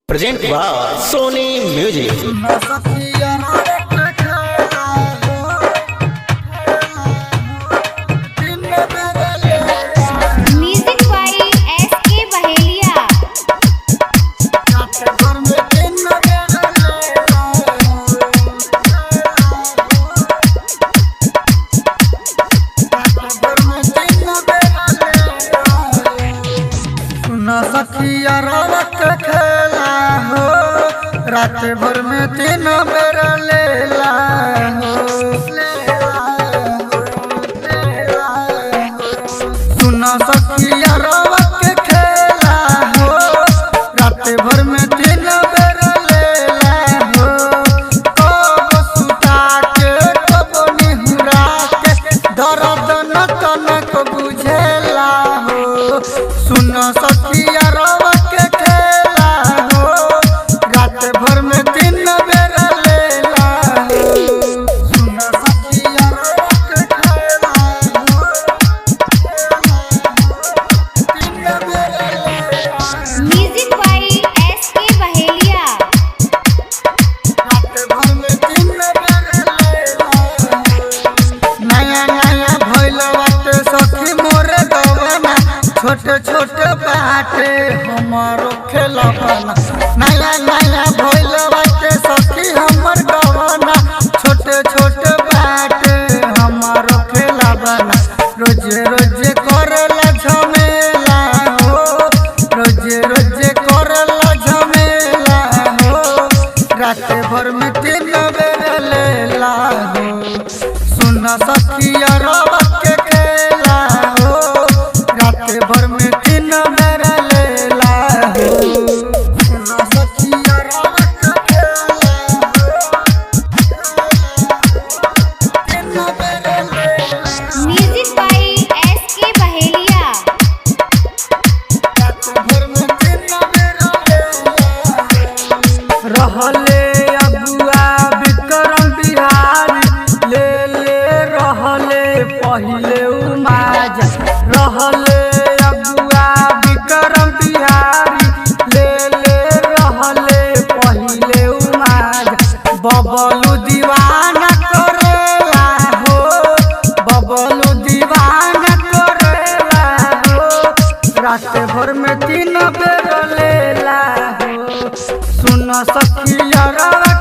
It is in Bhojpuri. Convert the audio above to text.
Present by Sony music. Music by S K. Baheliya. सखिया रवक खेला हो रात भर में 3 बेर लेला हो। सुना सखिया रवक खेला हो रात भर में 3 बेर लेला हो। कब सुता के कब निहुरा के दर्द न तनक बुझेला हो। सुना सखिया रवक खेला हो रात भर में 3 बेर लेला हो। सुना सखिया रवक खेला हो 3 बेर लेला हो। Music by S K. बहेलिया। रात भर में 3 बेर लेला हो। नया नया भइल बाटे सखी मोरे गवना छोटे छोटे बाटे हमारो खेलवाना। नया नया भइल बाटे सखी हमर गवना छोटे छोटे बाटे हमारो खेलवाना। रोजे रोजे करला झमेला हो रोजे रोजे करला झमेला हो। रात भर में 3 बेर लेला हो। सुना सखिया रवक खेला हो रात भर में 3 बेर लेला हो। सुना सखिया रवक खेला हो 3 बेर लेला हो। Music by S K. बहेलिया। रात भर में 3 बेर लेला हो। रहले अबुआ विक्रम बिहारी ले रहले पहिले उमाज। रहले अबुआ विक्रम बिहारी ले रहले पहिले उमाज। बबलू दीवाना करेला हो बबलू दीवाना करेला हो। रात भर में 3 बेर लेला हो। सुन सखिया रवक